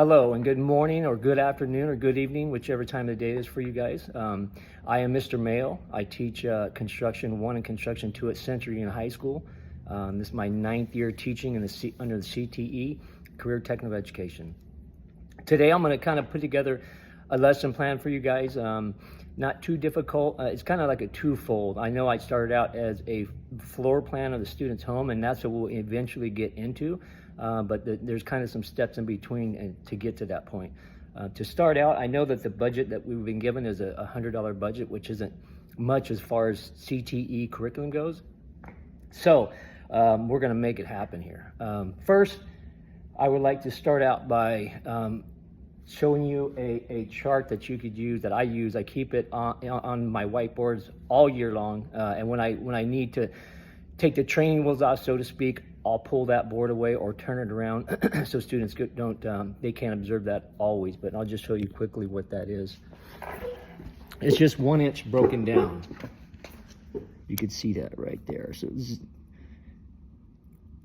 Hello and good morning or good afternoon or good evening, whichever time of the day it is for you guys. I am Mr. Mayo. I teach Construction 1 and Construction 2 at Central Union High School. This is my 9th year teaching under the CTE, Career Technical Education. Today I'm going to kind of put together a lesson plan for you guys. Not too difficult. It's kind of like a twofold. I know I started out as a floor plan of the student's home, and that's what we'll eventually get into. But there's kind of some steps in between to get to that point. To start out, I know that the budget that we've been given is a $100 budget, which isn't much as far as CTE curriculum goes. So we're going to make it happen here. First, I would like to start out by showing you a chart that you could use, that I use. I keep it on my whiteboards all year long, and when I need to take the training wheels off, so to speak, I'll pull that board away or turn it around so students they can't observe that always, but I'll just show you quickly what that is. It's just 1 inch broken down. You can see that right there. So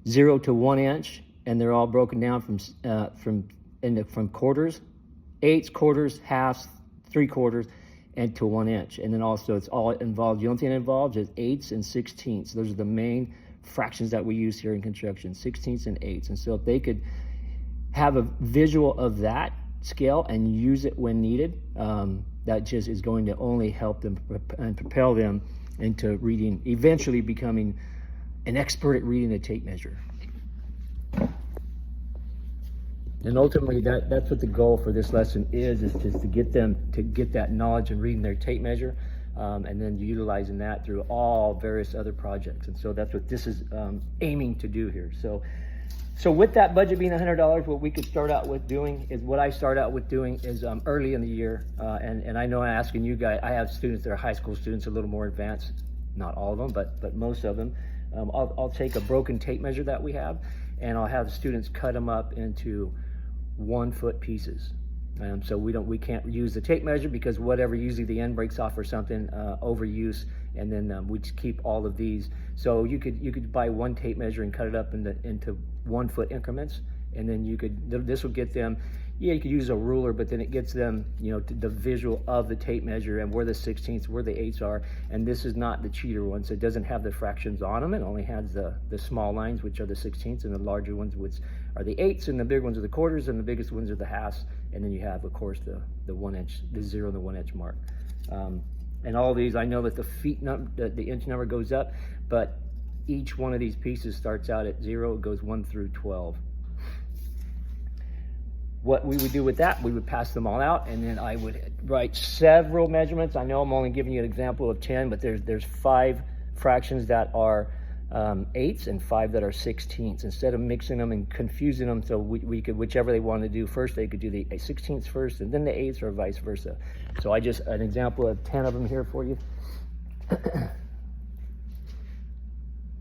0 to 1 inch, and they're all broken down from quarters, eighths, quarters, halves, 3/4, and to 1 inch. And then also it's all involved. The only thing involved is eighths and sixteenths. Those are the main fractions that we use here in construction, sixteenths and eighths. And so if they could have a visual of that scale and use it when needed, that just is going to only help them and propel them into reading, eventually becoming an expert at reading a tape measure. And ultimately, that's what the goal for this lesson is just to get them to get that knowledge and reading their tape measure, and then utilizing that through all various other projects. And so that's what this is aiming to do here. So with that budget being $100, what we could start out with doing is, what I start out with doing is early in the year, and I know I'm asking you guys, I have students that are high school students, a little more advanced, not all of them, but most of them. I'll take a broken tape measure that we have, and I'll have the students cut them up into 1 foot pieces. So we can't use the tape measure because whatever, usually the end breaks off or something, overuse, and then we just keep all of these. So you could buy one tape measure and cut it up into 1 foot increments, and then this will get them. Yeah, you could use a ruler, but then it gets them, to the visual of the tape measure and where the sixteenths, where the eighths are. And this is not the cheater one, so it doesn't have the fractions on them. It only has the small lines, which are the sixteenths, and the larger ones, which are the eighths, and the big ones are the quarters, and the biggest ones are the halves. And then you have, of course, the 1 inch, the 0 and the 1 inch mark. And all of these, I know that the inch number goes up, but each one of these pieces starts out at 0. It goes 1 through 12. What we would do with that, we would pass them all out, and then I would write several measurements. I know I'm only giving you an example of 10, but there's 5 fractions that are eighths and 5 that are sixteenths. Instead of mixing them and confusing them, so we could, whichever they wanted to do first, they could do the sixteenths first and then the eighths, or vice versa. So I just, an example of 10 of them here for you.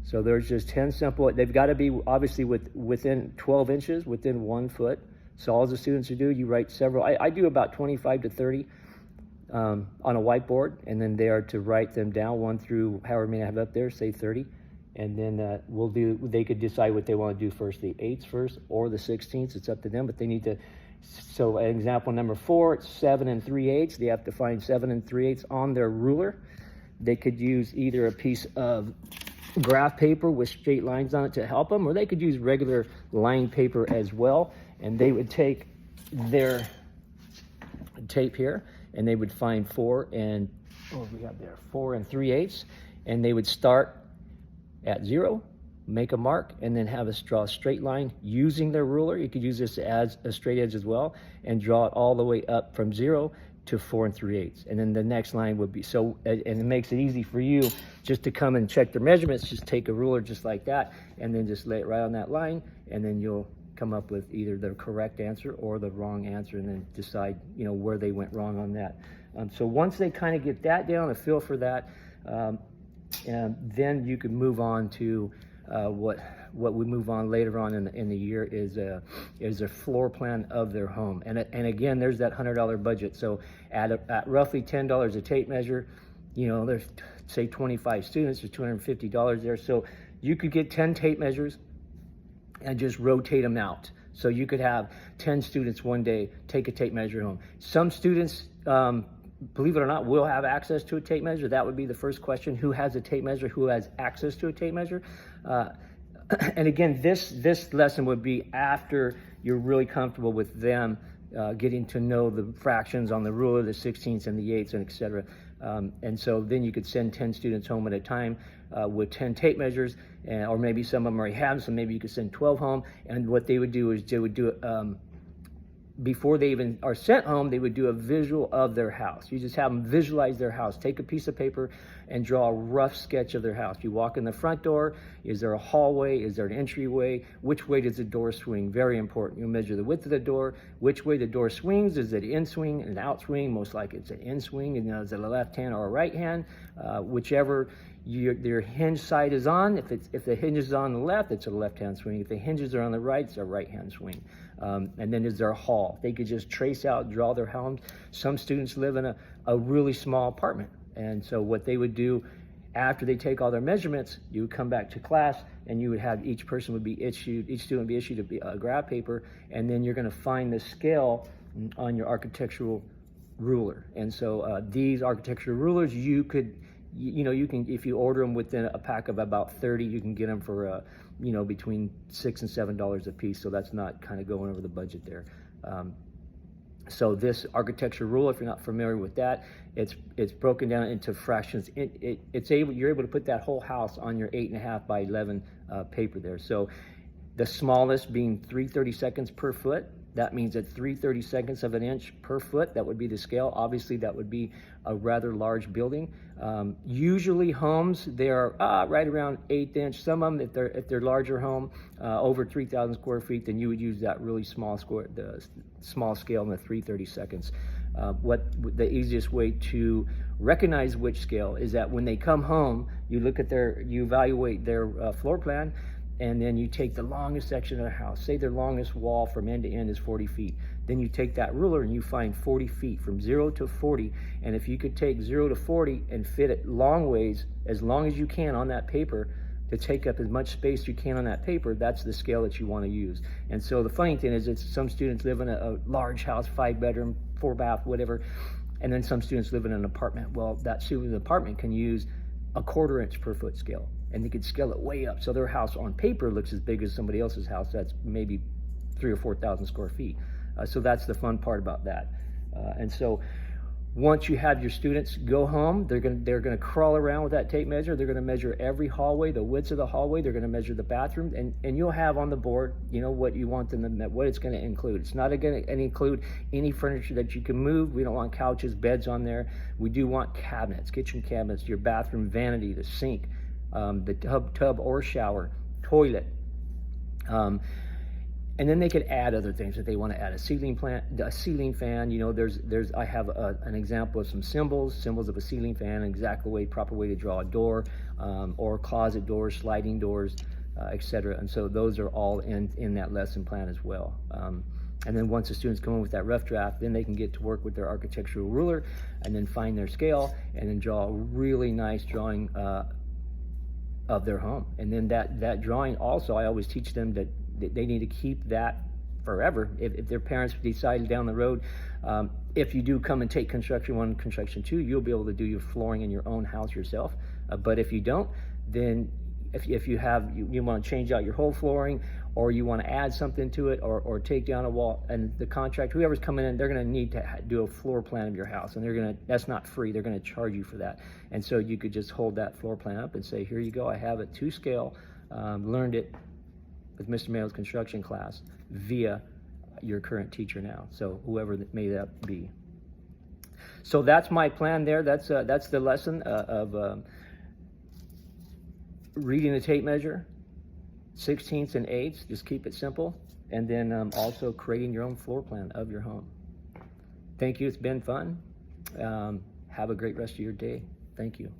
So there's just 10 simple. They've got to be obviously within 12 inches, within 1 foot. So all the students who do, you write several. I do about 25 to 30 on a whiteboard, and then they are to write them down 1 through however many I have up there, say 30. And then they could decide what they want to do first, the eighths first or the sixteenths. It's up to them, but they need to. So example number 4, it's 7 3/8. They have to find 7 3/8 on their ruler. They could use either a piece of graph paper with straight lines on it to help them, or they could use regular lined paper as well. And they would take their tape here, and they would find 4 and 3/8, and they would start at 0, make a mark, and then draw a straight line using their ruler. You could use this as a straight edge as well, and draw it all the way up from 0 to 4 3/8. And then the next line would be, and it makes it easy for you just to come and check their measurements. Just take a ruler just like that, and then just lay it right on that line, and then you'll come up with either the correct answer or the wrong answer, and then decide where they went wrong on that. So once they kind of get that down, a feel for that, and then you can move on to what we move on later on in the year is a floor plan of their home. And again, there's that $100 budget. So at roughly $10 a tape measure, there's say 25 students, there's $250 there. So you could get 10 tape measures and just rotate them out. So you could have 10 students one day take a tape measure home. Some students, believe it or not, will have access to a tape measure. That would be the first question: who has a tape measure? Who has access to a tape measure? And again, this lesson would be after you're really comfortable with them getting to know the fractions on the ruler, the 16ths and the 8ths, and etc. And so then you could send 10 students home at a time with 10 tape measures, or maybe some of them already have them, so maybe you could send 12 home. And what they would do is they would do it before they even are sent home. They would do a visual of their house. You just have them visualize their house. Take a piece of paper and draw a rough sketch of their house. You walk in the front door. Is there a hallway? Is there an entryway? Which way does the door swing? Very important. You measure the width of the door, which way the door swings. Is it in swing, an out swing? Most likely it's an in swing. And is it a left hand or a right hand? Whichever your hinge side is on. If the hinge is on the left, it's a left-hand swing. If the hinges are on the right, it's a right-hand swing. And then is there a hall? They could just trace out, draw their homes. Some students live in a really small apartment. And so what they would do after they take all their measurements, you would come back to class and you would have each student would be issued a graph paper, and then you're going to find the scale on your architectural ruler. And so these architectural rulers, you can, if you order them within a pack of about 30, you can get them for, between $6 and $7 a piece. So that's not kind of going over the budget there. So this architecture rule, if you're not familiar with that, it's broken down into fractions. You're able to put that whole house on your 8.5 by 11 paper there. So the smallest being 3/32 per foot. That means at 3/32 of an inch per foot, that would be the scale. Obviously, that would be a rather large building. Usually homes, they're right around 1/8 inch. Some of them, if they're larger home, over 3,000 square feet, then you would use that really small the small scale in the 3/32. The easiest way to recognize which scale is that when they come home, you evaluate their floor plan, and then you take the longest section of the house. Say their longest wall from end to end is 40 feet. Then you take that ruler and you find 40 feet from 0 to 40. And if you could take 0 to 40 and fit it long ways, as long as you can on that paper, to take up as much space you can on that paper, that's the scale that you want to use. And so the funny thing is, some students live in a large house, 5-bedroom, 4-bath, whatever, and then some students live in an apartment. Well, that student in the apartment can use a 1/4 inch per foot scale, and they could scale it way up. So their house on paper looks as big as somebody else's house that's maybe 3,000 or 4,000 square feet. So that's the fun part about that. And so once you have your students go home, they're gonna crawl around with that tape measure. They're gonna measure every hallway, the widths of the hallway. They're gonna measure the bathroom, and you'll have on the board, what you want them to, what it's gonna include. It's not gonna include any furniture that you can move. We don't want couches, beds on there. We do want cabinets, kitchen cabinets, your bathroom vanity, the sink, the tub or shower, toilet. And then they could add other things if they want to add a ceiling fan. I have an example of some symbols of a ceiling fan, proper way to draw a door, or closet doors, sliding doors, etc. And so those are all in that lesson plan as well. And then once the students come in with that rough draft, then they can get to work with their architectural ruler and then find their scale and then draw a really nice drawing of their home. And then that drawing also, I always teach them that they need to keep that forever. If their parents decide down the road, if you do come and take construction 1, construction 2, you'll be able to do your flooring in your own house yourself. But if you don't, then if you want to change out your whole flooring, or you want to add something to it, or take down a wall, and the contractor, whoever's coming in, they're going to need to do a floor plan of your house, and that's not free. They're going to charge you for that. And so you could just hold that floor plan up and say, here you go, I have it to scale, learned it with Mr. Mayo's construction class via your current teacher now. So whoever that may be. So that's my plan there. That's the lesson of reading the tape measure, 16ths and 8ths. Just keep it simple, and then also creating your own floor plan of your home. Thank you. It's been fun. Have a great rest of your day. Thank you.